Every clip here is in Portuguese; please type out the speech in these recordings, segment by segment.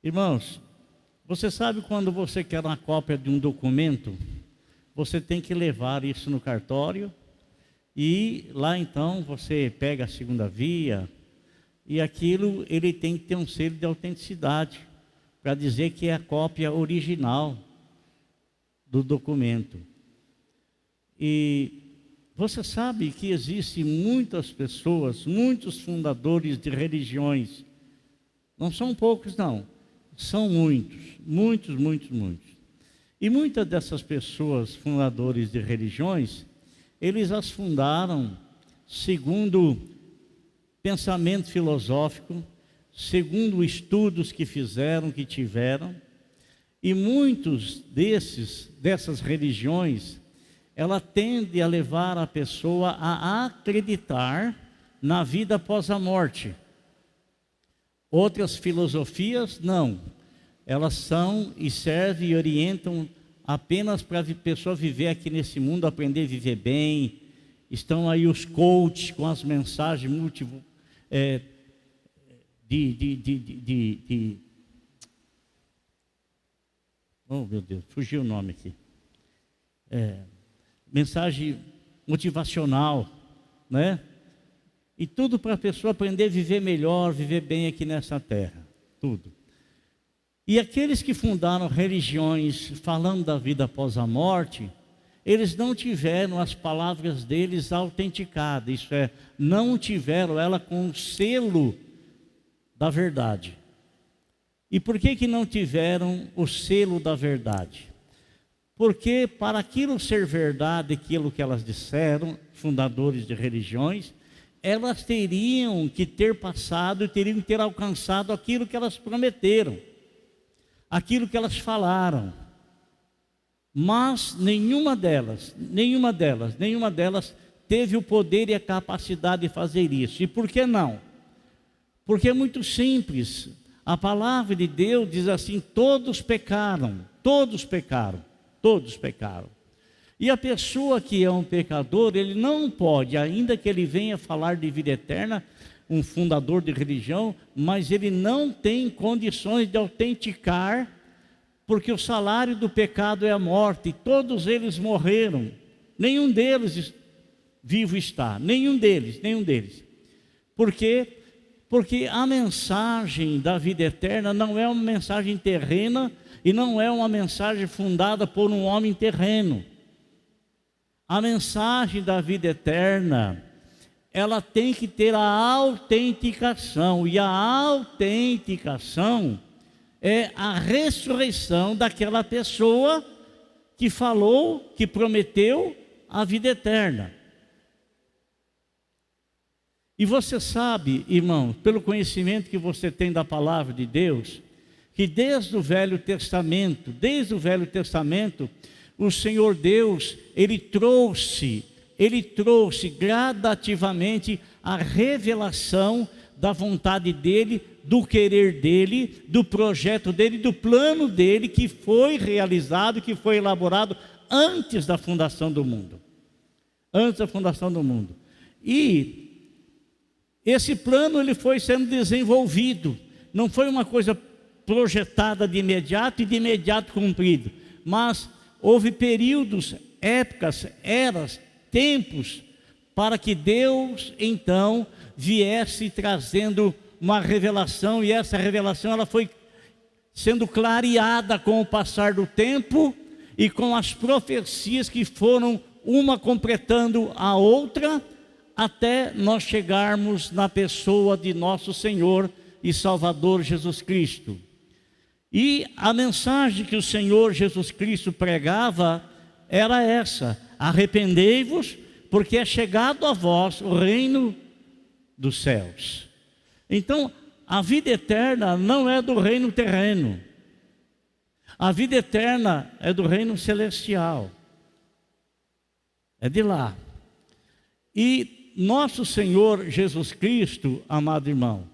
Irmãos, você sabe quando você quer uma cópia de um documento, você tem que levar isso no cartório e lá então você pega a segunda via e aquilo ele tem que ter um selo de autenticidade para dizer que é a cópia original do documento. E você sabe que existem muitas pessoas, muitos fundadores de religiões, não são poucos não, são muitos. E muitas dessas pessoas, fundadores de religiões, eles as fundaram segundo pensamento filosófico, segundo estudos que fizeram, que tiveram, e muitos dessas religiões, ela tende a levar a pessoa a acreditar na vida após a morte. Outras filosofias, não. Elas são e servem e orientam apenas para a pessoa viver aqui nesse mundo, aprender a viver bem. Estão aí os coaches com as mensagens oh meu Deus, fugiu o nome aqui. Mensagem motivacional, né? E tudo para a pessoa aprender a viver melhor, viver bem aqui nessa terra, tudo. E aqueles que fundaram religiões falando da vida após a morte, eles não tiveram as palavras deles autenticadas, isso é, não tiveram ela com o selo da verdade. E por que não tiveram o selo da verdade? Porque para aquilo ser verdade, aquilo que elas disseram, fundadores de religiões, elas teriam que ter passado, teriam que ter alcançado aquilo que elas prometeram, aquilo que elas falaram. Mas nenhuma delas teve o poder e a capacidade de fazer isso. E por que não? Porque é muito simples. A palavra de Deus diz assim: todos pecaram. E a pessoa que é um pecador, ele não pode, ainda que ele venha falar de vida eterna, um fundador de religião, mas ele não tem condições de autenticar, porque o salário do pecado é a morte, e todos eles morreram, nenhum deles vivo está, nenhum deles. Por quê? Porque a mensagem da vida eterna não é uma mensagem terrena e não é uma mensagem fundada por um homem terreno. A mensagem da vida eterna, ela tem que ter a autenticação, e a autenticação é a ressurreição daquela pessoa que falou, que prometeu a vida eterna. E você sabe, irmão, pelo conhecimento que você tem da palavra de Deus, que desde o Velho Testamento, o Senhor Deus, Ele trouxe gradativamente a revelação da vontade dEle, do querer dEle, do projeto dEle, do plano dEle, que foi realizado, que foi elaborado antes da fundação do mundo. E esse plano ele foi sendo desenvolvido, não foi uma coisa projetada de imediato e de imediato cumprido, mas houve períodos, épocas, eras, tempos, para que Deus então viesse trazendo uma revelação, e essa revelação ela foi sendo clareada com o passar do tempo e com as profecias que foram uma completando a outra, até nós chegarmos na pessoa de nosso Senhor e Salvador Jesus Cristo. E a mensagem que o Senhor Jesus Cristo pregava era essa: arrependei-vos, porque é chegado a vós o reino dos céus. Então, a vida eterna não é do reino terreno. A vida eterna é do reino celestial. É de lá. E nosso Senhor Jesus Cristo, amado irmão,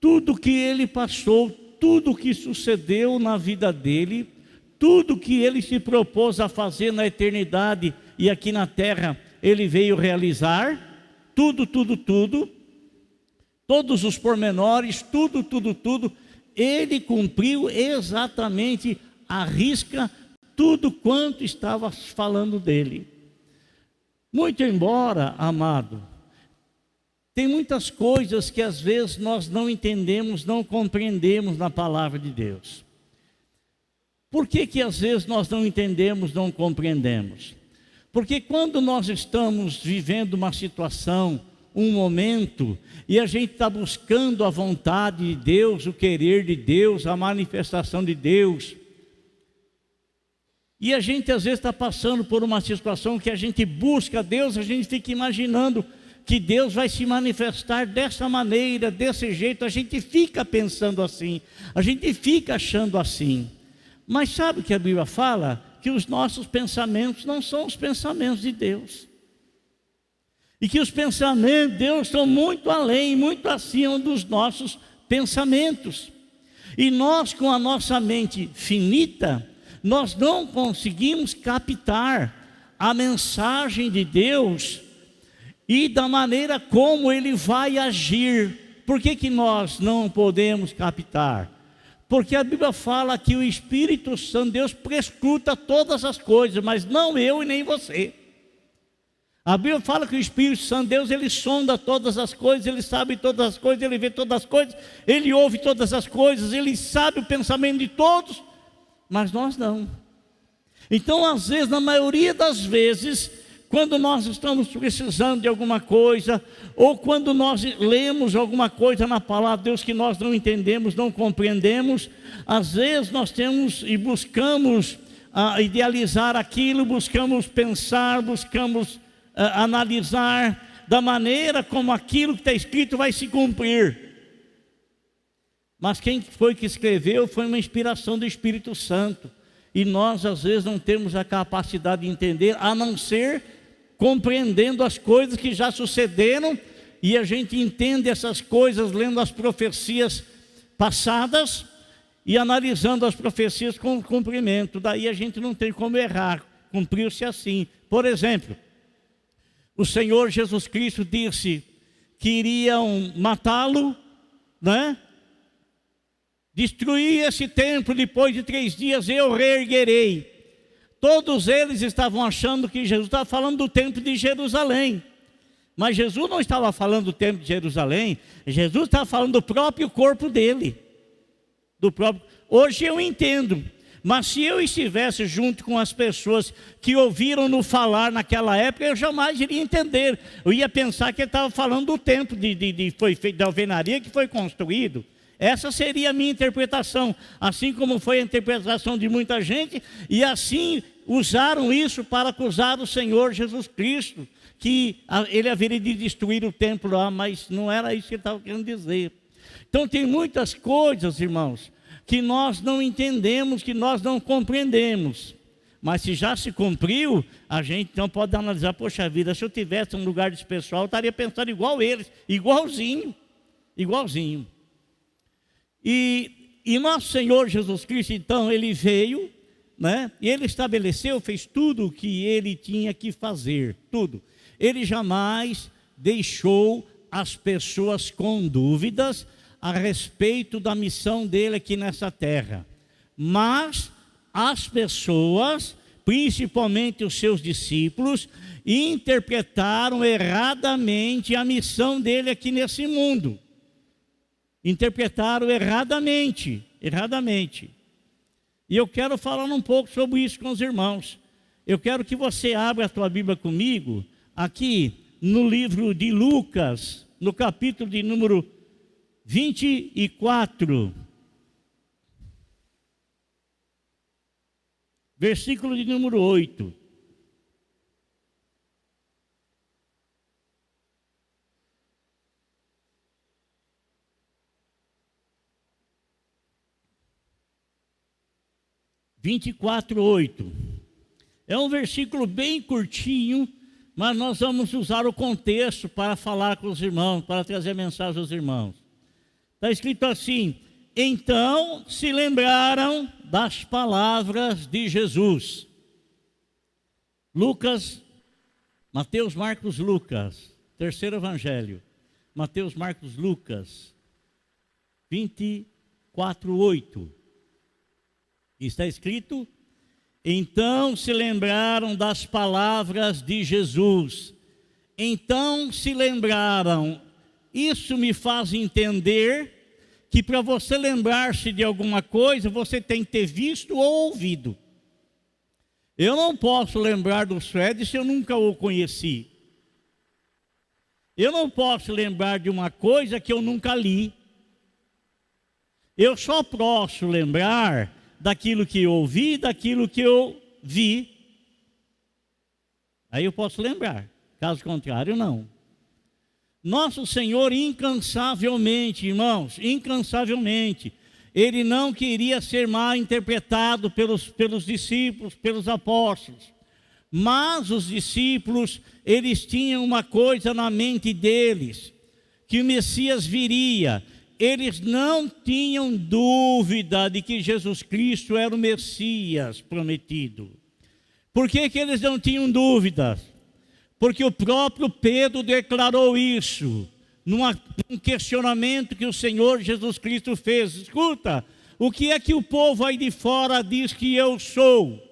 tudo que Ele passou, tudo que sucedeu na vida dEle, tudo que Ele se propôs a fazer na eternidade e aqui na terra, Ele veio realizar, tudo, todos os pormenores, tudo, ele cumpriu exatamente à risca tudo quanto estava falando dele. Muito embora, amado, tem muitas coisas que às vezes nós não entendemos, não compreendemos na palavra de Deus. Por que que às vezes nós não entendemos, não compreendemos? Porque quando nós estamos vivendo uma situação, um momento, e a gente está buscando a vontade de Deus, o querer de Deus, a manifestação de Deus, e a gente às vezes está passando por uma situação que a gente busca Deus, a gente fica imaginando que Deus vai se manifestar dessa maneira, desse jeito, a gente fica pensando assim, a gente fica achando assim. Mas sabe o que a Bíblia fala? Que os nossos pensamentos não são os pensamentos de Deus. E que os pensamentos de Deus estão muito além, muito acima dos nossos pensamentos. E nós, com a nossa mente finita, nós não conseguimos captar a mensagem de Deus e da maneira como Ele vai agir. Por que que nós não podemos captar? Porque a Bíblia fala que o Espírito Santo, Deus prescruta todas as coisas, mas não eu e nem você. A Bíblia fala que o Espírito Santo, Deus, Ele sonda todas as coisas, Ele sabe todas as coisas, Ele vê todas as coisas, Ele ouve todas as coisas, Ele sabe o pensamento de todos, mas nós não. Então, às vezes, na maioria das vezes, quando nós estamos precisando de alguma coisa, ou quando nós lemos alguma coisa na palavra de Deus que nós não entendemos, não compreendemos, às vezes nós temos e buscamos idealizar aquilo, buscamos pensar, buscamos analisar da maneira como aquilo que está escrito vai se cumprir. Mas quem foi que escreveu foi uma inspiração do Espírito Santo, e nós às vezes não temos a capacidade de entender, a não ser compreendendo as coisas que já sucederam, e a gente entende essas coisas lendo as profecias passadas e analisando as profecias com cumprimento. Daí a gente não tem como errar, cumpriu-se assim. Por exemplo, o Senhor Jesus Cristo disse que iriam matá-lo, né? Destruir esse templo, depois de 3 dias eu reerguerei. Todos eles estavam achando que Jesus estava falando do templo de Jerusalém. Mas Jesus não estava falando do templo de Jerusalém, Jesus estava falando do próprio corpo dele. Hoje eu entendo, mas se eu estivesse junto com as pessoas que ouviram-no falar naquela época, eu jamais iria entender. Eu ia pensar que ele estava falando do templo foi feito, da alvenaria que foi construído. Essa seria a minha interpretação, assim como foi a interpretação de muita gente, e assim usaram isso para acusar o Senhor Jesus Cristo, que ele haveria de destruir o templo lá, mas não era isso que ele estava querendo dizer. Então tem muitas coisas, irmãos, que nós não entendemos, que nós não compreendemos, mas se já se cumpriu, a gente então pode analisar, poxa vida, se eu tivesse um lugar desse pessoal, eu estaria pensando igual eles, igualzinho. E nosso Senhor Jesus Cristo, então, Ele veio, né? E Ele estabeleceu, fez tudo o que Ele tinha que fazer, tudo. Ele jamais deixou as pessoas com dúvidas a respeito da missão dele aqui nessa terra. Mas as pessoas, principalmente os seus discípulos, interpretaram erradamente a missão dele aqui nesse mundo. Interpretaram erradamente. E eu quero falar um pouco sobre isso com os irmãos. Eu quero que você abra a tua Bíblia comigo, aqui no livro de Lucas, no capítulo de número 24, versículo de número 8. É um versículo bem curtinho, mas nós vamos usar o contexto para falar com os irmãos, para trazer mensagem aos irmãos. Está escrito assim: então se lembraram das palavras de Jesus. Mateus, Marcos, Lucas, terceiro evangelho. Mateus, Marcos, Lucas, 24. 4:8. Está escrito: então se lembraram das palavras de Jesus. Então se lembraram. Isso me faz entender que para você lembrar-se de alguma coisa, você tem que ter visto ou ouvido. Eu não posso lembrar do Fred se eu nunca o conheci. Eu não posso lembrar de uma coisa que eu nunca li. Eu só posso lembrar daquilo que eu ouvi, daquilo que eu vi. Aí eu posso lembrar, caso contrário, não. Nosso Senhor, incansavelmente, irmãos, incansavelmente, Ele não queria ser mal interpretado pelos discípulos, pelos apóstolos. Mas os discípulos, eles tinham uma coisa na mente deles, que o Messias viria. Eles não tinham dúvida de que Jesus Cristo era o Messias prometido. Por que eles não tinham dúvidas? Porque o próprio Pedro declarou isso, num questionamento que o Senhor Jesus Cristo fez. Escuta, o que é que o povo aí de fora diz que eu sou?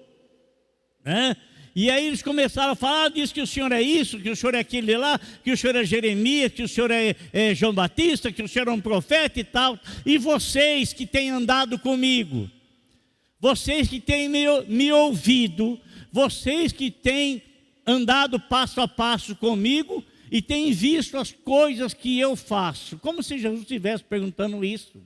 E aí eles começaram a falar, diz que o Senhor é isso, que o Senhor é aquele lá, que o Senhor é Jeremias, que o Senhor é João Batista, que o Senhor é um profeta e tal. E vocês que têm andado comigo, vocês que têm me ouvido, vocês que têm andado passo a passo comigo e têm visto as coisas que eu faço. Como se Jesus estivesse perguntando isso.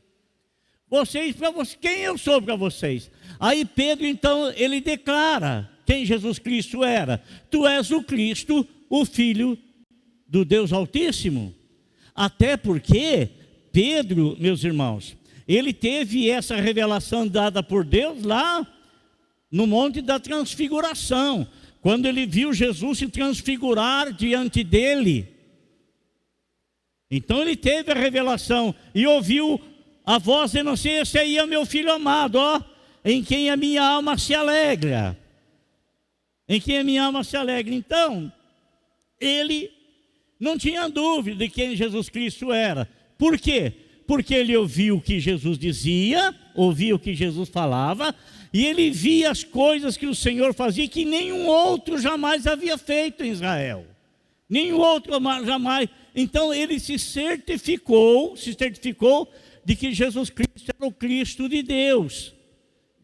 Vocês, para vocês, quem eu sou para vocês? Aí Pedro, então, ele declara quem Jesus Cristo era. Tu és o Cristo, o Filho do Deus Altíssimo. Até porque Pedro, meus irmãos, ele teve essa revelação dada por Deus lá no Monte da Transfiguração, quando ele viu Jesus se transfigurar diante dele. Então ele teve a revelação e ouviu a voz de não sei, esse aí é meu filho amado, ó, em quem a minha alma se alegra. Em quem a minha alma se alegra. Então, ele não tinha dúvida de quem Jesus Cristo era. Por quê? Porque ele ouviu o que Jesus dizia, ouvia o que Jesus falava, e ele via as coisas que o Senhor fazia que nenhum outro jamais havia feito em Israel. Nenhum outro jamais. Então ele se certificou de que Jesus Cristo era o Cristo de Deus.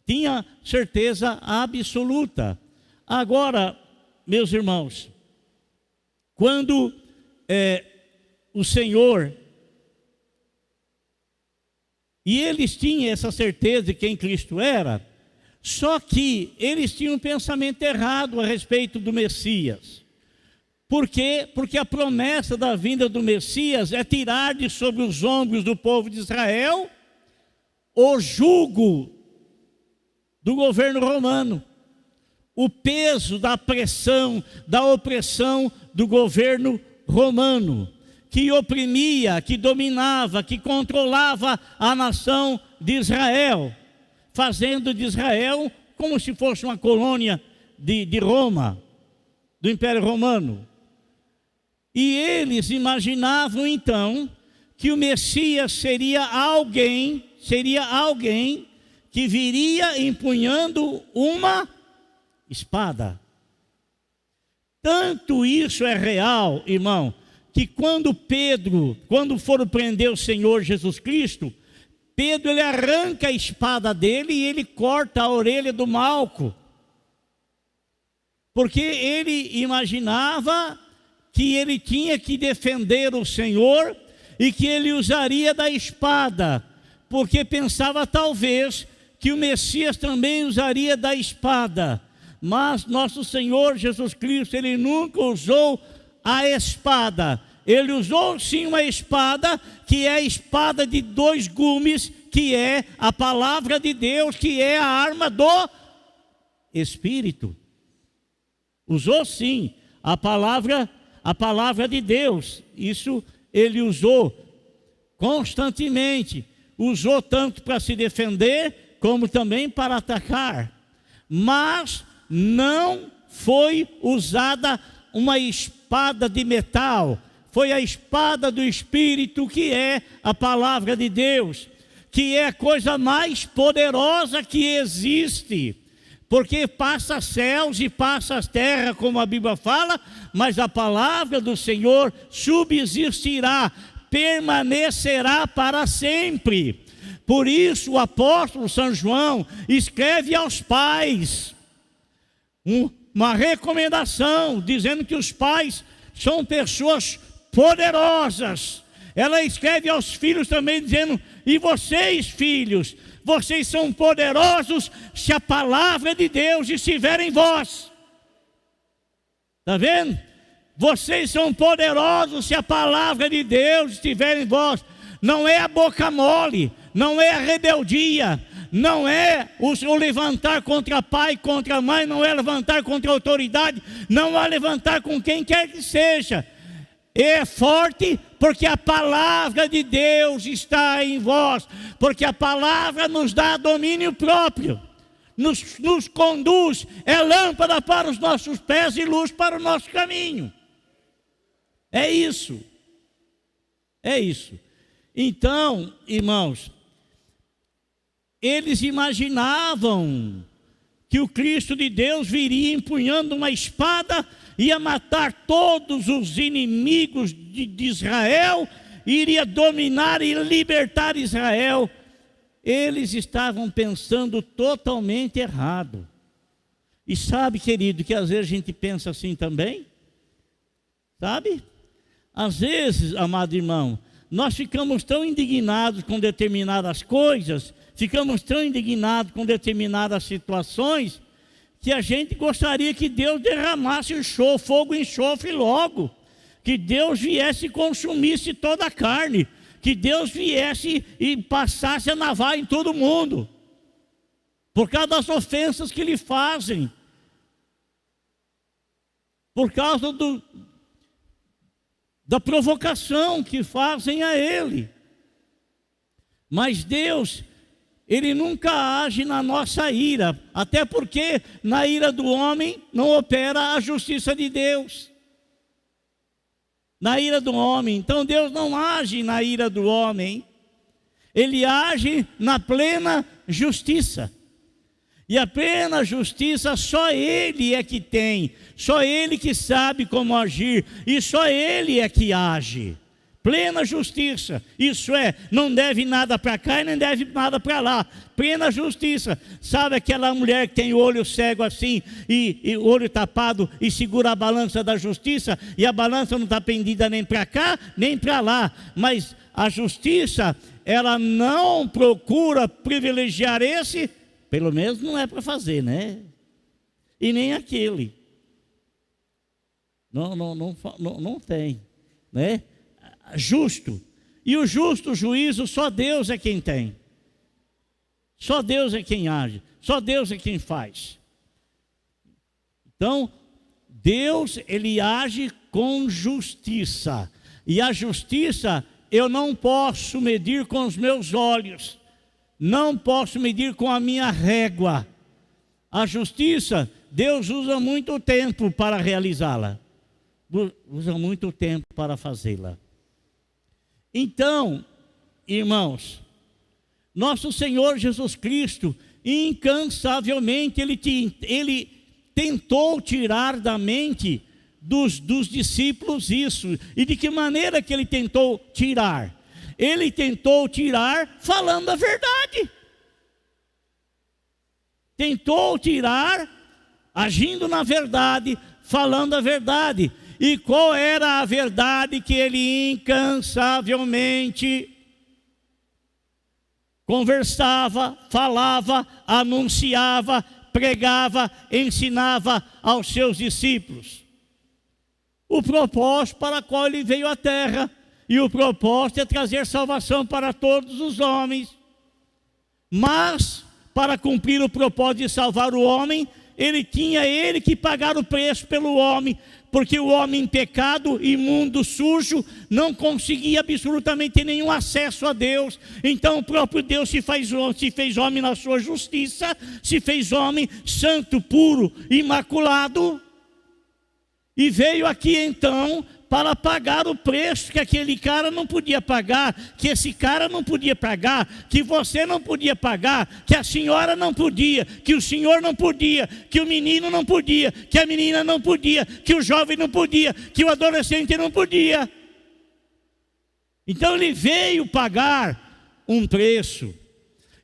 Tinha certeza absoluta. Agora, meus irmãos, quando o Senhor, e eles tinham essa certeza de quem Cristo era, só que eles tinham um pensamento errado a respeito do Messias. Por quê? Porque a promessa da vinda do Messias é tirar de sobre os ombros do povo de Israel o jugo do governo romano, o peso da pressão, da opressão do governo romano, que oprimia, que dominava, que controlava a nação de Israel, fazendo de Israel como se fosse uma colônia de Roma, do Império Romano. E eles imaginavam então que o Messias seria alguém que viria empunhando uma espada. Tanto isso é real, irmão, que quando foram prender o Senhor Jesus Cristo, Pedro, ele arranca a espada dele e ele corta a orelha do Malco. Porque ele imaginava que ele tinha que defender o Senhor e que ele usaria da espada, porque pensava talvez que o Messias também usaria da espada. Mas nosso Senhor Jesus Cristo, ele nunca usou a espada. Ele usou sim uma espada, que é a espada de dois gumes, que é a palavra de Deus, que é a arma do Espírito. Usou sim a palavra de Deus. Isso ele usou constantemente. Usou tanto para se defender, como também para atacar. Mas não foi usada uma espada de metal. Foi a espada do Espírito, que é a palavra de Deus, que é a coisa mais poderosa que existe, porque passa céus e passa terra, como a Bíblia fala, mas a palavra do Senhor subsistirá, permanecerá para sempre. Por isso o apóstolo São João escreve aos pais uma recomendação, dizendo que os pais são pessoas poderosas. Ela escreve aos filhos também dizendo: e vocês, filhos, vocês são poderosos se a palavra de Deus estiver em vós. Está vendo? Vocês são poderosos se a palavra de Deus estiver em vós. Não é a boca mole, não é a rebeldia, não é o levantar contra pai, contra mãe, não é levantar contra a autoridade, não é levantar com quem quer que seja. É forte porque a palavra de Deus está em vós, porque a palavra nos dá domínio próprio, nos conduz, é lâmpada para os nossos pés e luz para o nosso caminho. É isso. É isso. Então, irmãos, eles imaginavam que o Cristo de Deus viria empunhando uma espada, ia matar todos os inimigos de Israel, iria dominar e libertar Israel. Eles estavam pensando totalmente errado. E sabe, querido, que às vezes a gente pensa assim também? Sabe? Às vezes, amado irmão, nós ficamos tão indignados com determinadas coisas, ficamos tão indignados com determinadas situações, que a gente gostaria que Deus derramasse fogo e enxofre logo, que Deus viesse e consumisse toda a carne, que Deus viesse e passasse a navalha em todo mundo, por causa das ofensas que lhe fazem, por causa da provocação que fazem a ele. Mas Deus, Ele nunca age na nossa ira, até porque na ira do homem não opera a justiça de Deus. Na ira do homem, então Deus não age na ira do homem, Ele age na plena justiça. E a plena justiça só Ele é que tem, só Ele que sabe como agir, e só Ele é que age. Plena justiça, isso é, não deve nada para cá e nem deve nada para lá. Plena justiça. Sabe aquela mulher que tem o olho cego assim e o olho tapado e segura a balança da justiça, e a balança não está pendida nem para cá nem para lá, mas a justiça, ela não procura privilegiar esse, pelo menos não é para fazer, né? E nem aquele. Não tem, né? Justo. E o justo juízo só Deus é quem tem. Só Deus é quem age. Só Deus é quem faz. Então, Deus, Ele age com justiça. E a justiça eu não posso medir com os meus olhos. Não posso medir com a minha régua. A justiça, Deus usa muito tempo para realizá-la. Usa muito tempo para fazê-la. Então, irmãos, nosso Senhor Jesus Cristo, incansavelmente, Ele tentou tirar da mente dos discípulos isso. E de que maneira que Ele tentou tirar? Ele tentou tirar falando a verdade. Tentou tirar agindo na verdade, falando a verdade. E qual era a verdade que ele incansavelmente conversava, falava, anunciava, pregava, ensinava aos seus discípulos? O propósito para o qual ele veio à terra. E o propósito é trazer salvação para todos os homens. Mas, para cumprir o propósito de salvar o homem, ele que pagar o preço pelo homem, porque o homem pecado, imundo, sujo, não conseguia absolutamente nenhum acesso a Deus. Então o próprio Deus se fez homem na sua justiça, se fez homem santo, puro, imaculado, e veio aqui então para pagar o preço que aquele cara não podia pagar, que esse cara não podia pagar, que você não podia pagar, que a senhora não podia, que o senhor não podia, que o menino não podia, que a menina não podia, que o jovem não podia, que o adolescente não podia. Então ele veio pagar um preço.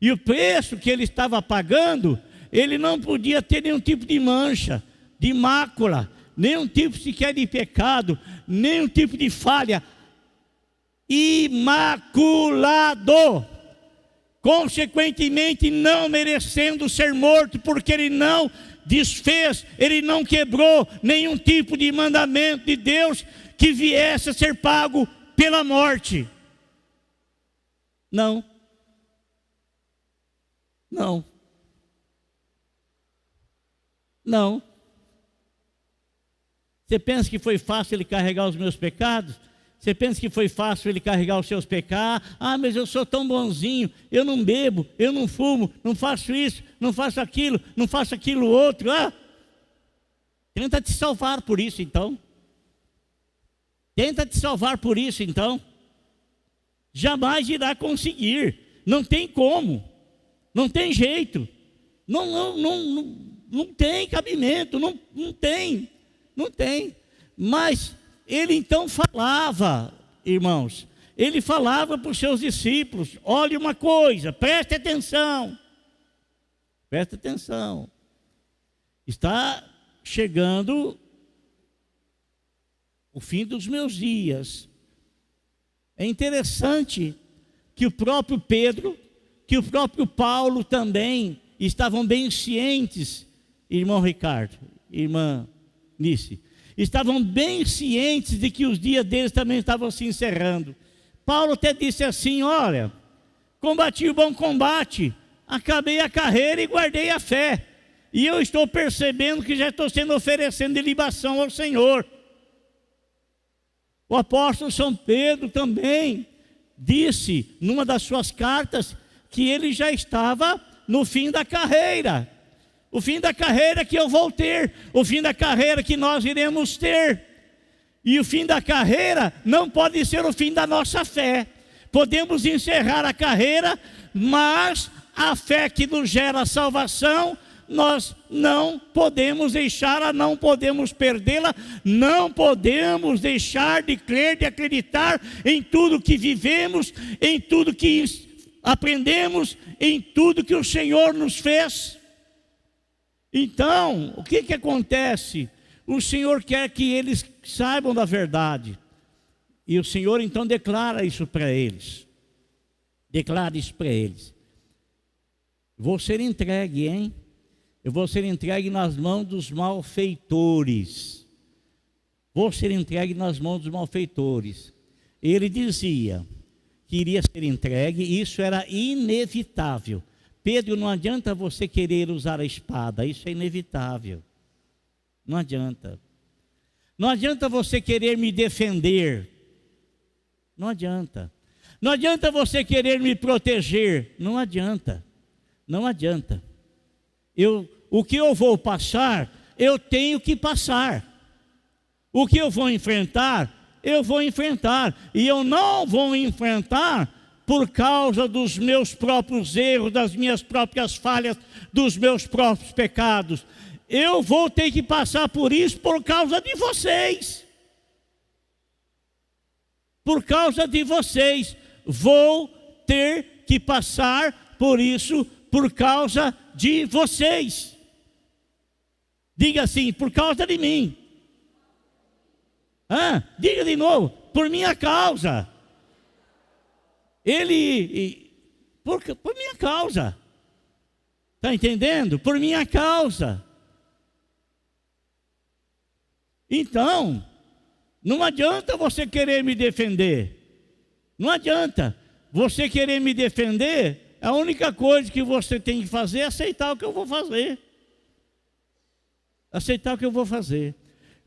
E o preço que ele estava pagando, ele não podia ter nenhum tipo de mancha, de mácula, nenhum tipo sequer de pecado, nenhum tipo de falha. Imaculado. Consequentemente, não merecendo ser morto, porque ele não desfez, ele não quebrou nenhum tipo de mandamento de Deus que viesse a ser pago pela morte. Não. Não. Não. Você pensa que foi fácil ele carregar os meus pecados? Você pensa que foi fácil ele carregar os seus pecados? Ah, mas eu sou tão bonzinho, eu não bebo, eu não fumo, não faço isso, não faço aquilo, não faço aquilo outro. Ah, tenta te salvar por isso então. Tenta te salvar por isso então. Jamais irá conseguir. Não tem como. Não tem jeito. Não tem cabimento. Não tem. Não tem. Mas ele então falava, irmãos, ele falava para os seus discípulos: olhe uma coisa, preste atenção. Preste atenção. Está chegando o fim dos meus dias. É interessante que o próprio Pedro, que o próprio Paulo também estavam bem cientes, irmão Ricardo, irmã Nice, estavam bem cientes de que os dias deles também estavam se encerrando. Paulo até disse assim: olha, combati o bom combate, acabei a carreira e guardei a fé, e eu estou percebendo que já estou sendo oferecendo de libação ao Senhor. O apóstolo São Pedro também disse, numa das suas cartas, que ele já estava no fim da carreira. O fim da carreira que eu vou ter, o fim da carreira que nós iremos ter. E o fim da carreira não pode ser o fim da nossa fé. Podemos encerrar a carreira, mas a fé que nos gera a salvação, nós não podemos deixá-la, não podemos perdê-la, não podemos deixar de crer, de acreditar em tudo que vivemos, em tudo que aprendemos, em tudo que o Senhor nos fez. Então, o que acontece? O Senhor quer que eles saibam da verdade. E o Senhor então declara isso para eles. Declara isso para eles. Vou ser entregue, hein? Eu vou ser entregue nas mãos dos malfeitores. Vou ser entregue nas mãos dos malfeitores. Ele dizia que iria ser entregue, e isso era inevitável. Pedro, não adianta você querer usar a espada, isso é inevitável. Não adianta. Não adianta você querer me defender. Não adianta. Não adianta você querer me proteger. Não adianta. Não adianta. O que eu vou passar, eu tenho que passar. O que eu vou enfrentar, eu vou enfrentar. E eu não vou enfrentar por causa dos meus próprios erros, das minhas próprias falhas, dos meus próprios pecados. Eu vou ter que passar por isso por causa de vocês. Por causa de vocês. Vou ter que passar por isso por causa de vocês. Diga assim: por causa de mim. Diga de novo: por minha causa. Por minha causa. Está entendendo? Por minha causa. Então, não adianta você querer me defender. Não adianta. Você querer me defender, a única coisa que você tem que fazer é aceitar o que eu vou fazer. Aceitar o que eu vou fazer.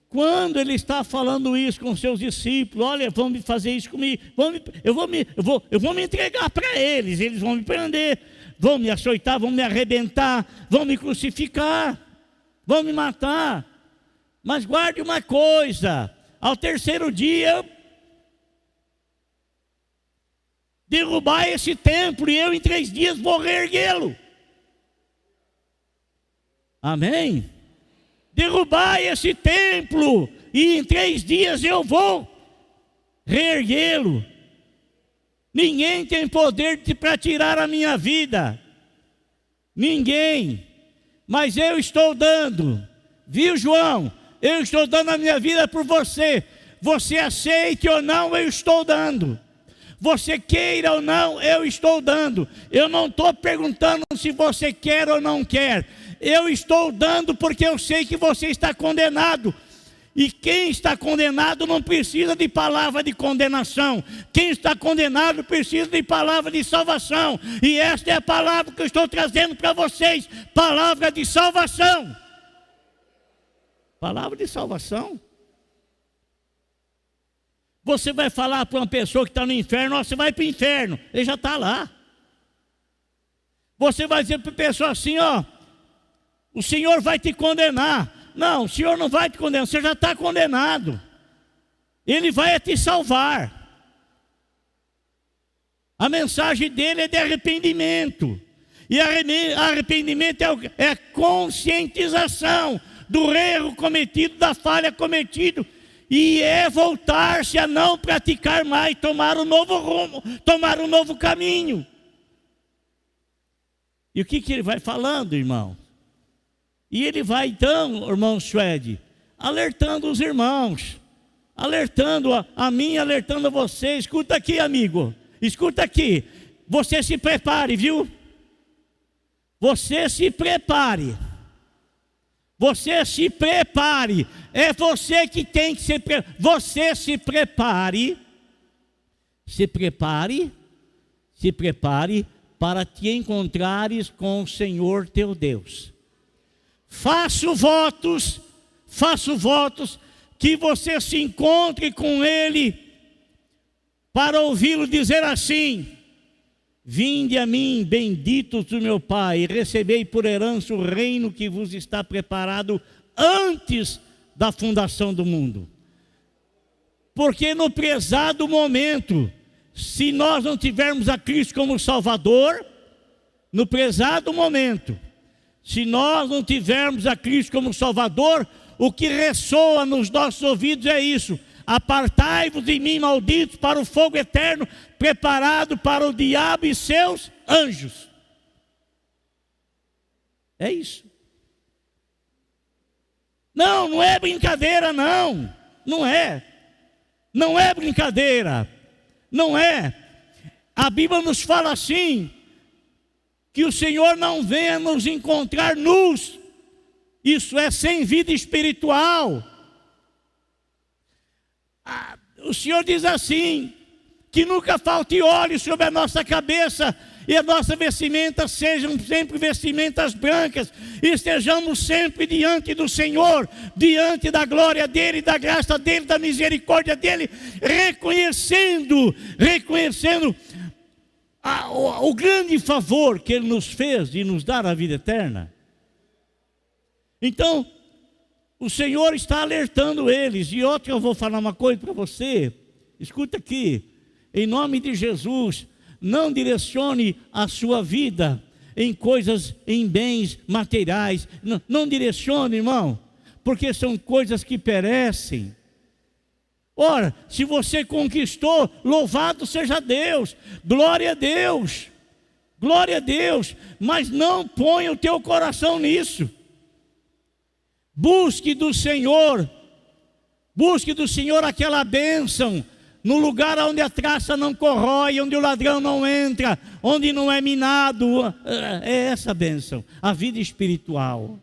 Quando ele está falando isso com seus discípulos: olha, vão me fazer isso comigo, eu vou me entregar para eles, eles vão me prender, vão me açoitar, vão me arrebentar, vão me crucificar, vão me matar. Mas guarde uma coisa: ao terceiro dia, derrubar esse templo, e eu em 3 dias vou reerguê-lo. Amém? Derrubar esse templo, e em 3 dias eu vou reerguê-lo. Ninguém tem poder para tirar a minha vida. Ninguém. Mas eu estou dando. Viu, João? Eu estou dando a minha vida por você. Você aceite ou não, eu estou dando. Você queira ou não, eu estou dando. Eu não estou perguntando se você quer ou não quer. Eu estou dando porque eu sei que você está condenado. E quem está condenado não precisa de palavra de condenação. Quem está condenado precisa de palavra de salvação. E esta é a palavra que eu estou trazendo para vocês. Palavra de salvação. Palavra de salvação. Você vai falar para uma pessoa que está no inferno, ó, você vai para o inferno. Ele já está lá. Você vai dizer para a pessoa assim, ó, o Senhor vai te condenar. Não, o Senhor não vai te condenar, você já está condenado. Ele vai te salvar. A mensagem dele é de arrependimento. E arrependimento é a conscientização do erro cometido, da falha cometida. E é voltar-se a não praticar mais, tomar um novo rumo, tomar um novo caminho. E o que ele vai falando, irmão? E ele vai então, irmão Suede, alertando os irmãos, alertando a mim, alertando a você. Escuta aqui, amigo, escuta aqui. Você se prepare, viu? Você se prepare. Você se prepare. É você que tem que se preparar. Você se prepare. Se prepare. Se prepare para te encontrares com o Senhor teu Deus. Faço votos que você se encontre com Ele para ouvi-lo dizer assim: vinde a mim, benditos do meu Pai, e recebei por herança o reino que vos está preparado antes da fundação do mundo. Porque no prezado momento, se nós não tivermos a Cristo como Salvador, no prezado momento, se nós não tivermos a Cristo como Salvador, o que ressoa nos nossos ouvidos é isso: apartai-vos de mim, malditos, para o fogo eterno, preparado para o diabo e seus anjos. É isso. Não, não é brincadeira, não. Não é. Não é brincadeira. Não é. A Bíblia nos fala assim: que o Senhor não venha nos encontrar nus. Isso é sem vida espiritual. O Senhor diz assim: que nunca falte óleo sobre a nossa cabeça, e a nossa vestimenta sejam sempre vestimentas brancas, e estejamos sempre diante do Senhor, diante da glória dEle, da graça dEle, da misericórdia dEle, reconhecendo o grande favor que Ele nos fez de nos dar a vida eterna. Então, o Senhor está alertando eles. E outra, eu vou falar uma coisa para você. Escuta aqui. Em nome de Jesus, não direcione a sua vida em coisas, em bens materiais. Não direcione, irmão, porque são coisas que perecem. Ora, se você conquistou, louvado seja Deus, glória a Deus, glória a Deus, mas não ponha o teu coração nisso. Busque do Senhor aquela bênção, no lugar onde a traça não corrói, onde o ladrão não entra, onde não é minado. É essa bênção, a vida espiritual,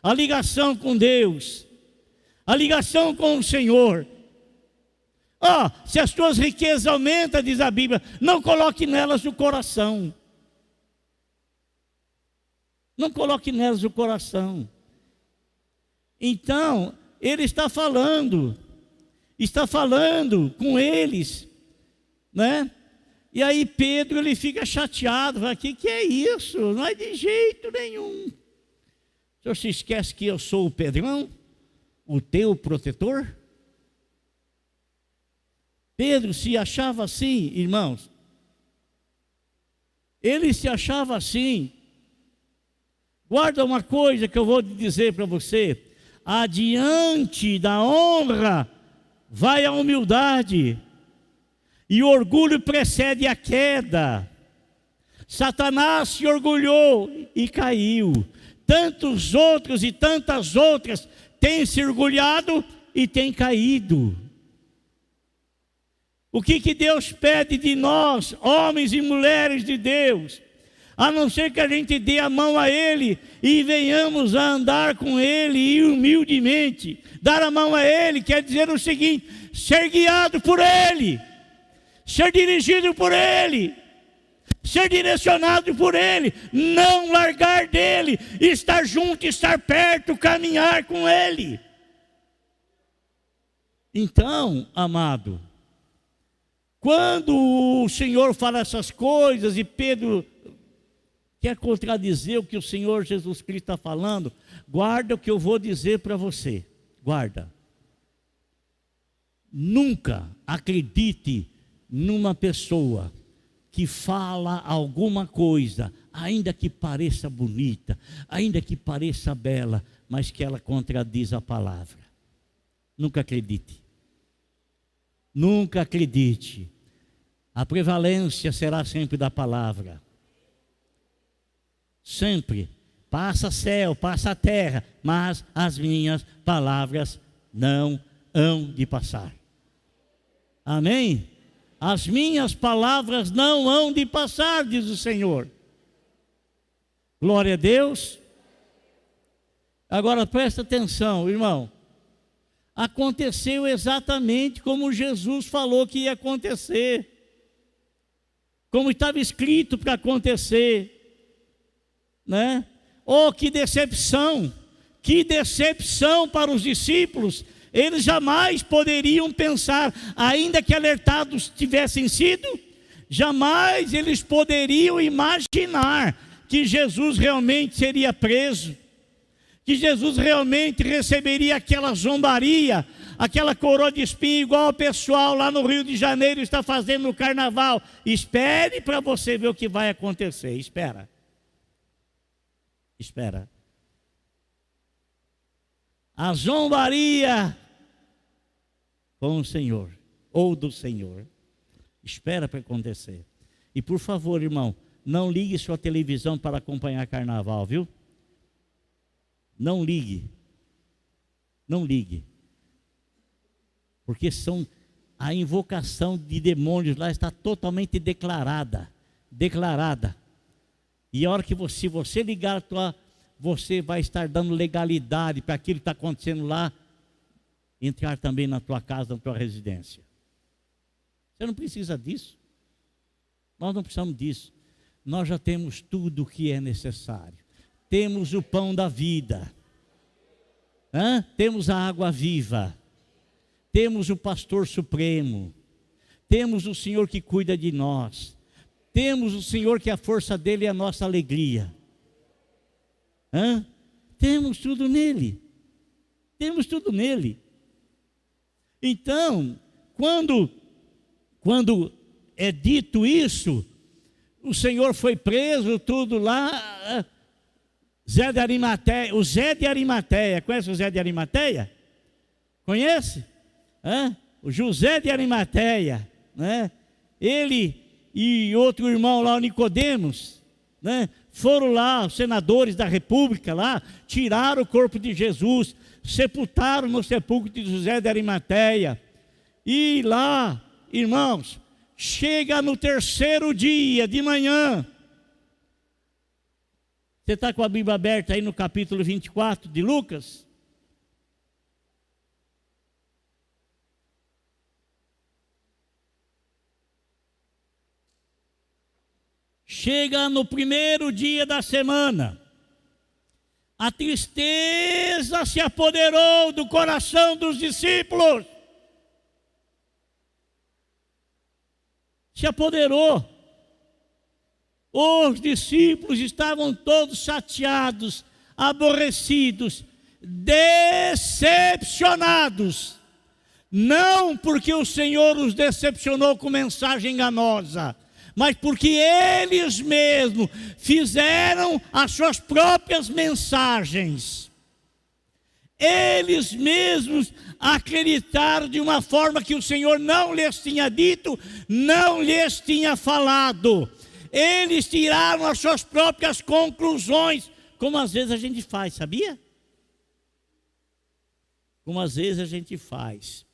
a ligação com Deus, a ligação com o Senhor. Se as tuas riquezas aumentam, diz a Bíblia, não coloque nelas o coração. Não coloque nelas o coração. Então, ele está falando com eles, né? E aí Pedro, ele fica chateado, fala: que é isso? Não é de jeito nenhum. O senhor se esquece que eu sou o Pedrão, o teu protetor? Pedro se achava assim, irmãos. Ele se achava assim. Guarda uma coisa que eu vou dizer para você. Adiante da honra vai a humildade, e o orgulho precede a queda. Satanás se orgulhou e caiu. Tantos outros e tantas outras têm se orgulhado e têm caído. O que Deus pede de nós, homens e mulheres de Deus? A não ser que a gente dê a mão a Ele e venhamos a andar com Ele humildemente. Dar a mão a Ele quer dizer o seguinte: ser guiado por Ele, ser dirigido por Ele, ser direcionado por Ele, não largar dEle, estar junto, estar perto, caminhar com Ele. Então, amado, quando o Senhor fala essas coisas e Pedro quer contradizer o que o Senhor Jesus Cristo está falando, guarda o que eu vou dizer para você, guarda. Nunca acredite numa pessoa que fala alguma coisa, ainda que pareça bonita, ainda que pareça bela, mas que ela contradiz a palavra. Nunca acredite. Nunca acredite. A prevalência será sempre da palavra. Sempre. Passa céu, passa terra, mas as minhas palavras não hão de passar. Amém? As minhas palavras não hão de passar, diz o Senhor. Glória a Deus. Agora presta atenção, irmão. Aconteceu exatamente como Jesus falou que ia acontecer. Como estava escrito para acontecer. Né? Oh, que decepção para os discípulos. Eles jamais poderiam pensar, ainda que alertados tivessem sido, jamais eles poderiam imaginar que Jesus realmente seria preso, que Jesus realmente receberia aquela zombaria, aquela coroa de espinho, igual o pessoal lá no Rio de Janeiro está fazendo no carnaval. Espere para você ver o que vai acontecer, espera. A zombaria com o Senhor, ou do Senhor, espera para acontecer. E por favor, irmão, não ligue sua televisão para acompanhar carnaval, viu? Não ligue. Porque a invocação de demônios lá está totalmente declarada. E a hora que você ligar, você vai estar dando legalidade para aquilo que está acontecendo lá, entrar também na tua casa, na tua residência. Você não precisa disso. Nós não precisamos disso. Nós já temos tudo o que é necessário. Temos o pão da vida. Temos a água viva. Temos o pastor supremo. Temos o Senhor que cuida de nós. Temos o Senhor que a força dele é a nossa alegria. Temos tudo nele. Então, quando é dito isso, o Senhor foi preso, tudo lá. O Zé de Arimateia, conhece o Zé de Arimateia? Conhece? O José de Arimateia, né? Ele e outro irmão lá, o Nicodemos, né? Foram lá, os senadores da república lá, tiraram o corpo de Jesus, sepultaram no sepulcro de José de Arimateia. E lá, irmãos, chega no terceiro dia de manhã. Você está com a Bíblia aberta aí no capítulo 24 de Lucas? Chega no primeiro dia da semana, a tristeza se apoderou do coração dos discípulos. Se apoderou. Os discípulos estavam todos chateados, aborrecidos, decepcionados. Não porque o Senhor os decepcionou com mensagem enganosa, mas porque eles mesmos fizeram as suas próprias mensagens. Eles mesmos acreditaram de uma forma que o Senhor não lhes tinha dito, não lhes tinha falado. Eles tiraram as suas próprias conclusões, como às vezes a gente faz, sabia? Como às vezes a gente faz.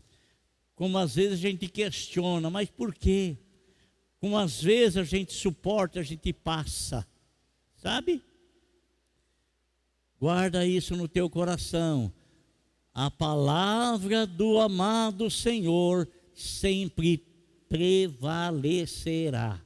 Como às vezes a gente questiona, mas por quê? Como às vezes a gente suporta, a gente passa, sabe? Guarda isso no teu coração. A palavra do amado Senhor sempre prevalecerá.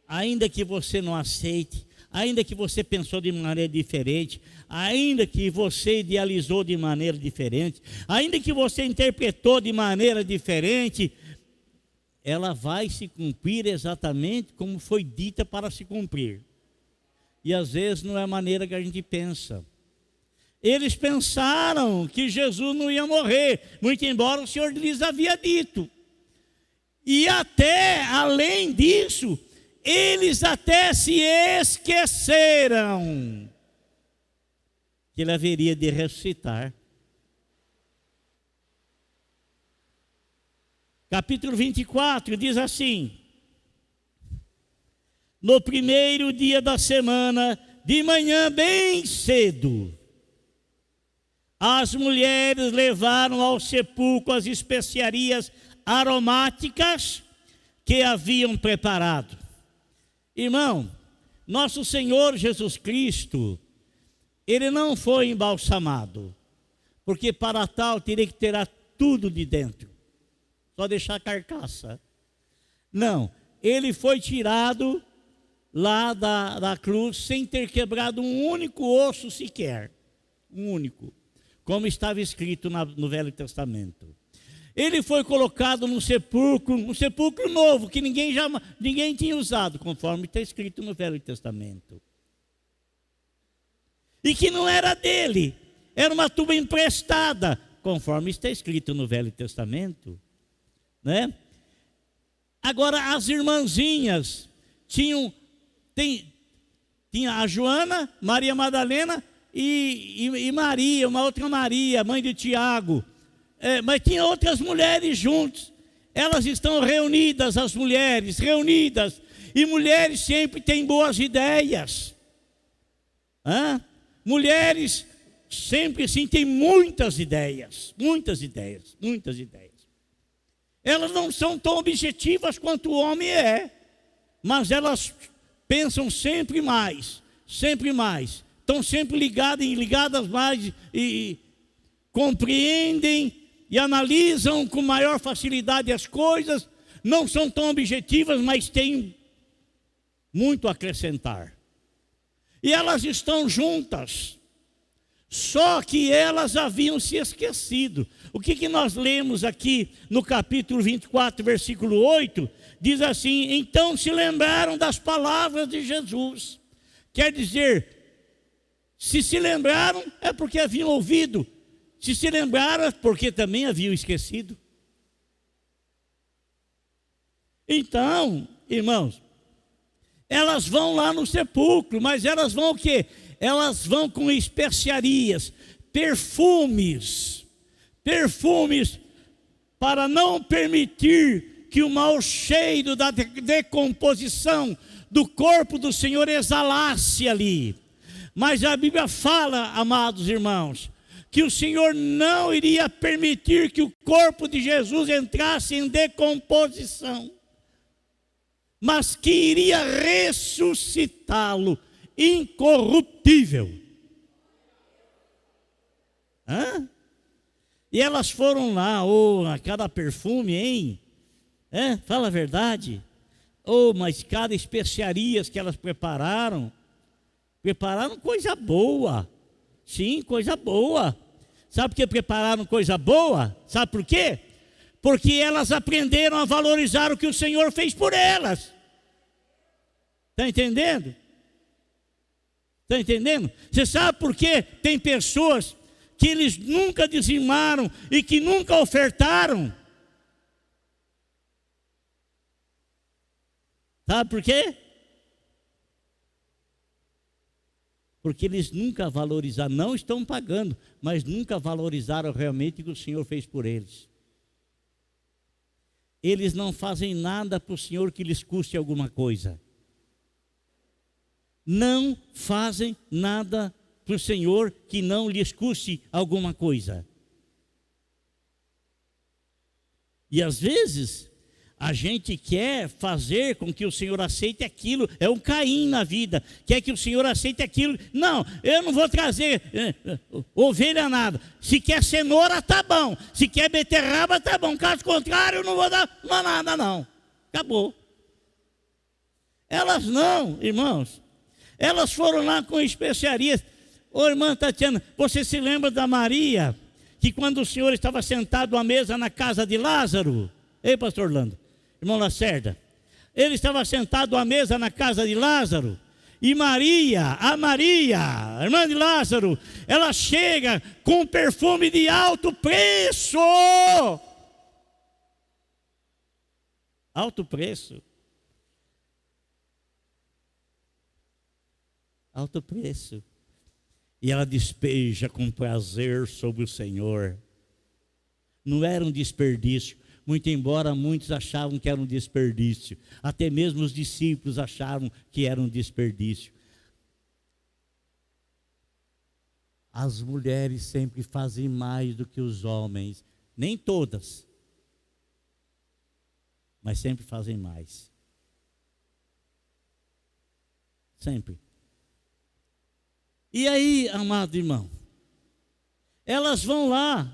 Ainda que você não aceite, ainda que você pensou de maneira diferente, ainda que você idealizou de maneira diferente, ainda que você interpretou de maneira diferente, ela vai se cumprir exatamente como foi dita para se cumprir. E às vezes não é a maneira que a gente pensa. Eles pensaram que Jesus não ia morrer, muito embora o Senhor lhes havia dito. E até, além disso, eles até se esqueceram que ele haveria de ressuscitar. Capítulo 24 diz assim: no primeiro dia da semana, de manhã bem cedo, as mulheres levaram ao sepulcro as especiarias aromáticas que haviam preparado. Irmão, nosso Senhor Jesus Cristo, ele não foi embalsamado, porque para tal teria que tirar tudo de dentro, só deixar a carcaça. Não, ele foi tirado lá da cruz sem ter quebrado um único osso sequer, um único, como estava escrito no Velho Testamento. Ele foi colocado num sepulcro novo, que ninguém tinha usado, conforme está escrito no Velho Testamento. E que não era dele, era uma tumba emprestada, conforme está escrito no Velho Testamento, né? Agora as irmãzinhas tinha a Joana, Maria Madalena e Maria, uma outra Maria, mãe de Tiago. Mas tinha outras mulheres juntos. Elas estão reunidas, as mulheres, reunidas. E mulheres sempre têm boas ideias. Mulheres sempre sim têm muitas ideias. Muitas ideias, muitas ideias. Elas não são tão objetivas quanto o homem é. Mas elas pensam sempre mais. Sempre mais. Estão sempre ligadas mais e compreendem e analisam com maior facilidade as coisas, não são tão objetivas, mas têm muito a acrescentar. E elas estão juntas, só que elas haviam se esquecido. O que nós lemos aqui no capítulo 24, versículo 8, diz assim: então se lembraram das palavras de Jesus. Quer dizer, se lembraram é porque haviam ouvido. Se lembraram, porque também haviam esquecido. Então, irmãos, elas vão lá no sepulcro, mas elas vão o quê? Elas vão com especiarias, perfumes para não permitir que o mau cheiro da decomposição do corpo do Senhor exalasse ali. Mas a Bíblia fala, amados irmãos, que o Senhor não iria permitir que o corpo de Jesus entrasse em decomposição, mas que iria ressuscitá-lo incorruptível. E elas foram lá, a cada perfume, hein? Fala a verdade. Mas cada especiarias que elas prepararam coisa boa. Sim, coisa boa. Sabe por que prepararam coisa boa? Sabe por quê? Porque elas aprenderam a valorizar o que o Senhor fez por elas. Está entendendo? Está entendendo? Você sabe por que tem pessoas que eles nunca dizimaram e que nunca ofertaram. Sabe por quê? Porque eles nunca valorizaram, não estão pagando, mas nunca valorizaram realmente o que o Senhor fez por eles. Eles não fazem nada para o Senhor que lhes custe alguma coisa. Não fazem nada para o Senhor que não lhes custe alguma coisa. E às vezes a gente quer fazer com que o Senhor aceite aquilo, é um Caim na vida, quer que o Senhor aceite aquilo. Não, eu não vou trazer ovelha nada. Se quer cenoura, tá bom. Se quer beterraba, tá bom. Caso contrário, eu não vou dar nada, não. Acabou. Elas não, irmãos. Elas foram lá com especiarias. Ô irmã Tatiana, você se lembra da Maria, que quando o Senhor estava sentado à mesa na casa de Lázaro? Ei, pastor Orlando, irmão Lacerda, ele estava sentado à mesa na casa de Lázaro, e Maria, a irmã de Lázaro, ela chega com um perfume de alto preço. Alto preço. Alto preço. E ela despeja com prazer sobre o Senhor. Não era um desperdício, muito embora muitos achavam que era um desperdício. Até mesmo os discípulos achavam que era um desperdício. As mulheres sempre fazem mais do que os homens. Nem todas, mas sempre fazem mais. Sempre. E aí, amado irmão, elas vão lá,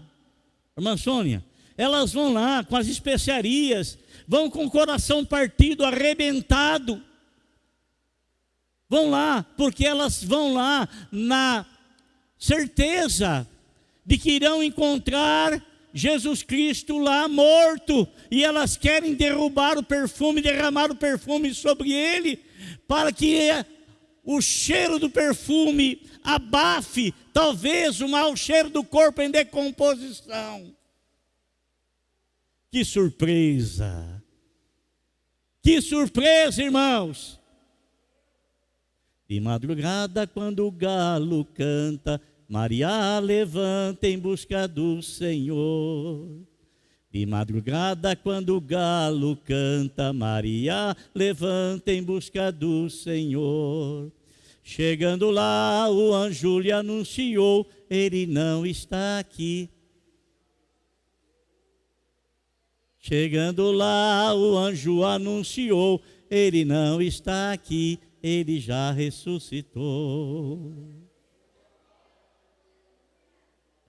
irmã Sônia, elas vão lá com as especiarias, vão com o coração partido, arrebentado. Vão lá, porque elas vão lá na certeza de que irão encontrar Jesus Cristo lá morto. E elas querem derrubar o perfume, derramar o perfume sobre ele, para que o cheiro do perfume abafe, talvez, o mau cheiro do corpo em decomposição. Que surpresa! Que surpresa, irmãos! De madrugada, quando o galo canta, Maria levanta em busca do Senhor. De madrugada, quando o galo canta, Maria levanta em busca do Senhor. Chegando lá, o anjo lhe anunciou, ele não está aqui. Chegando lá, o anjo anunciou, ele não está aqui, ele já ressuscitou.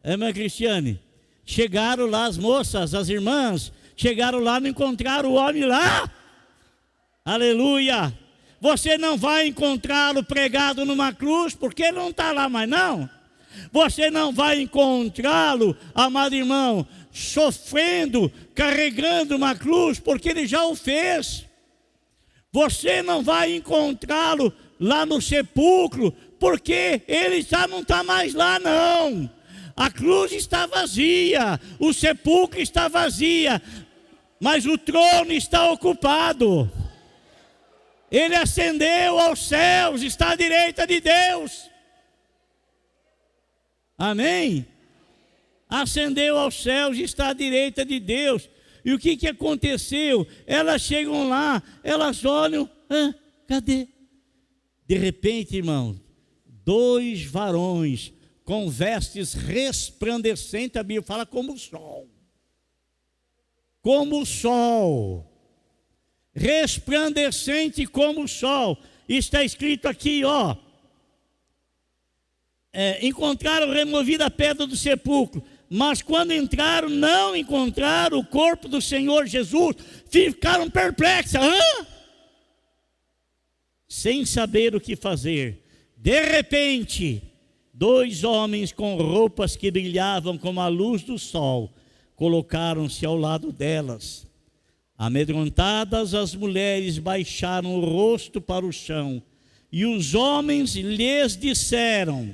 Irmã Cristiane, chegaram lá as moças, as irmãs, chegaram lá, não encontraram o homem lá. Aleluia! Você não vai encontrá-lo pregado numa cruz, porque ele não está lá mais não. Você não vai encontrá-lo, amado irmão, sofrendo, carregando uma cruz, porque ele já o fez. Você não vai encontrá-lo lá no sepulcro, porque ele já não está mais lá não. A cruz está vazia, o sepulcro está vazio, mas o trono está ocupado. Ele ascendeu aos céus, está à direita de Deus. Amém? Ascendeu aos céus e está à direita de Deus. E o que aconteceu? Elas chegam lá, elas olham, cadê? De repente, irmão, 2 varões com vestes resplandecentes, a Bíblia fala como o sol. Como o sol. Resplandecente como o sol. Está escrito aqui, ó. Encontraram removida a pedra do sepulcro, mas quando entraram, não encontraram o corpo do Senhor Jesus, ficaram perplexos, sem saber o que fazer. De repente, 2 homens com roupas que brilhavam como a luz do sol, colocaram-se ao lado delas. Amedrontadas, as mulheres baixaram o rosto para o chão, e os homens lhes disseram: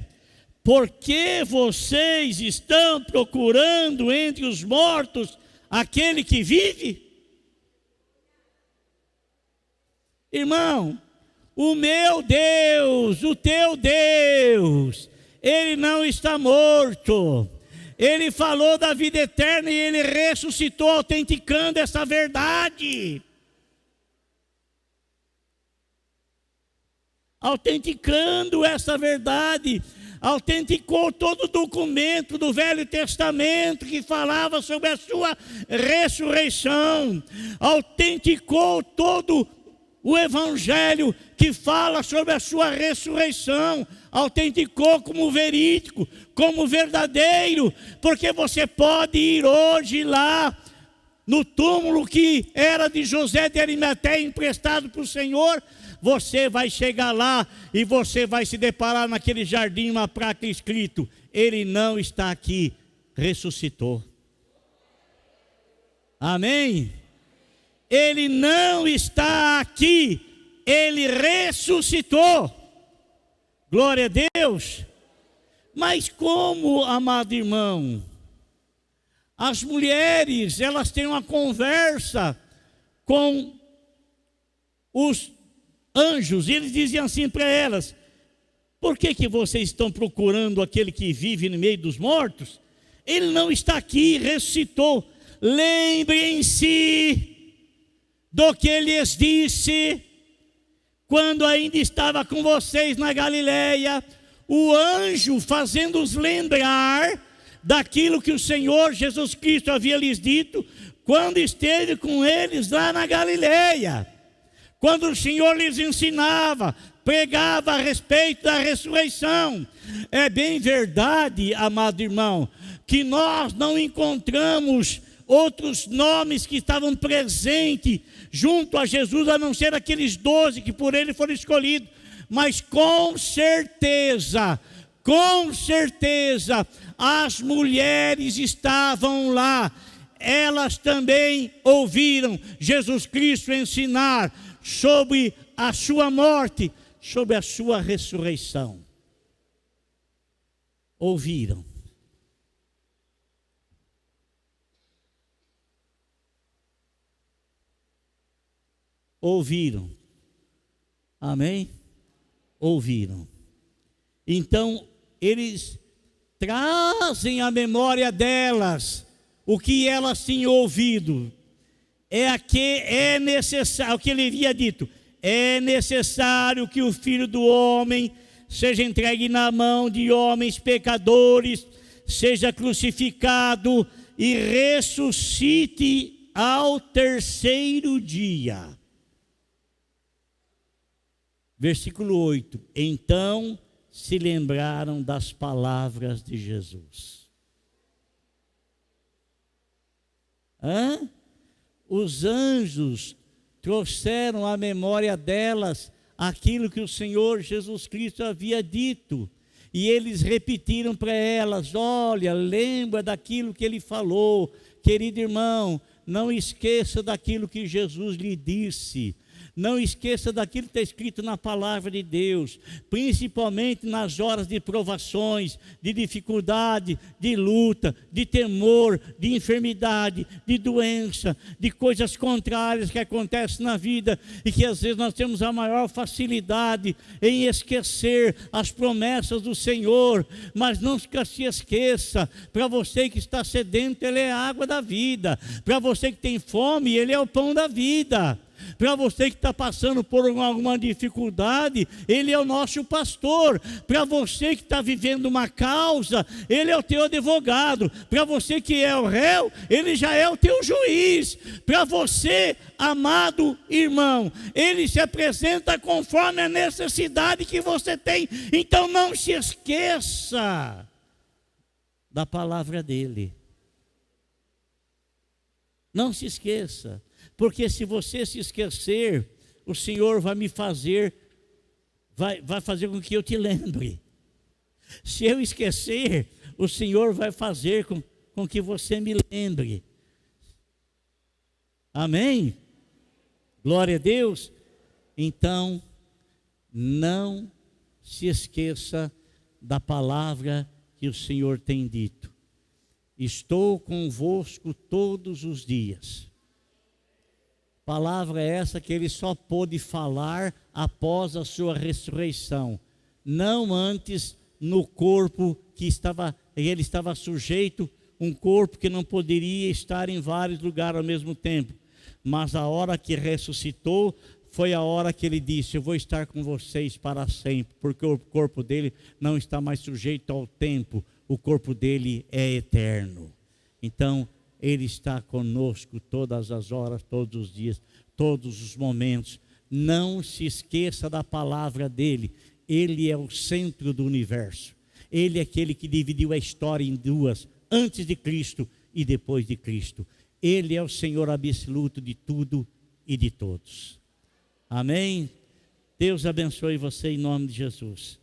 Por que vocês estão procurando entre os mortos aquele que vive? Irmão, o meu Deus, o teu Deus, Ele não está morto. Ele falou da vida eterna e Ele ressuscitou, autenticando essa verdade. Autenticando essa verdade. Autenticou todo o documento do Velho Testamento que falava sobre a sua ressurreição. Autenticou todo o Evangelho que fala sobre a sua ressurreição. Autenticou como verídico, como verdadeiro, porque você pode ir hoje lá no túmulo que era de José de Arimateia, emprestado para o Senhor. Você vai chegar lá e você vai se deparar naquele jardim uma placa escrito: Ele não está aqui, ressuscitou. Amém? Ele não está aqui, Ele ressuscitou. Glória a Deus. Mas como, amado irmão, as mulheres, elas têm uma conversa com os anjos, e eles diziam assim para elas: por que vocês estão procurando aquele que vive no meio dos mortos? Ele não está aqui, ressuscitou. Lembrem-se do que ele lhes disse quando ainda estava com vocês na Galileia, o anjo fazendo-os lembrar daquilo que o Senhor Jesus Cristo havia lhes dito quando esteve com eles lá na Galileia. Quando o Senhor lhes ensinava, pregava a respeito da ressurreição. É bem verdade, amado irmão, que nós não encontramos outros nomes que estavam presentes junto a Jesus, a não ser aqueles 12 que por ele foram escolhidos. Mas com certeza, as mulheres estavam lá. Elas também ouviram Jesus Cristo ensinar sobre a sua morte, sobre a sua ressurreição. Ouviram. Ouviram. Amém? Ouviram. Então, eles trazem à memória delas o que elas tinham ouvido. É necessário, o que ele havia dito: é necessário que o Filho do Homem seja entregue na mão de homens pecadores, seja crucificado e ressuscite ao terceiro dia. Versículo 8: então se lembraram das palavras de Jesus. Os anjos trouxeram à memória delas aquilo que o Senhor Jesus Cristo havia dito. E eles repetiram para elas: olha, lembra daquilo que ele falou. Querido irmão, não esqueça daquilo que Jesus lhe disse. Não esqueça daquilo que está escrito na palavra de Deus, principalmente nas horas de provações, de dificuldade, de luta, de temor, de enfermidade, de doença, de coisas contrárias que acontecem na vida e que às vezes nós temos a maior facilidade em esquecer as promessas do Senhor. Mas não se esqueça, para você que está sedento, Ele é a água da vida. Para você que tem fome, Ele é o pão da vida. Para você que está passando por alguma dificuldade, Ele é o nosso pastor. Para você que está vivendo uma causa, Ele é o teu advogado. Para você que é o réu, Ele já é o teu juiz. Para você, amado irmão, Ele se apresenta conforme a necessidade que você tem. Então não se esqueça da palavra dEle. Não se esqueça. Porque se você se esquecer, o Senhor vai me fazer, vai fazer com que eu te lembre. Se eu esquecer, o Senhor vai fazer com que você me lembre. Amém? Glória a Deus. Então, não se esqueça da palavra que o Senhor tem dito. Estou convosco todos os dias. Palavra essa que ele só pôde falar após a sua ressurreição, não antes no corpo que ele estava sujeito, um corpo que não poderia estar em vários lugares ao mesmo tempo. Mas a hora que ressuscitou, foi a hora que ele disse: eu vou estar com vocês para sempre, porque o corpo dele não está mais sujeito ao tempo, o corpo dele é eterno. Então, ele está conosco todas as horas, todos os dias, todos os momentos. Não se esqueça da palavra dele. Ele é o centro do universo. Ele é aquele que dividiu a história em duas, antes de Cristo e depois de Cristo. Ele é o Senhor absoluto de tudo e de todos. Amém? Deus abençoe você em nome de Jesus.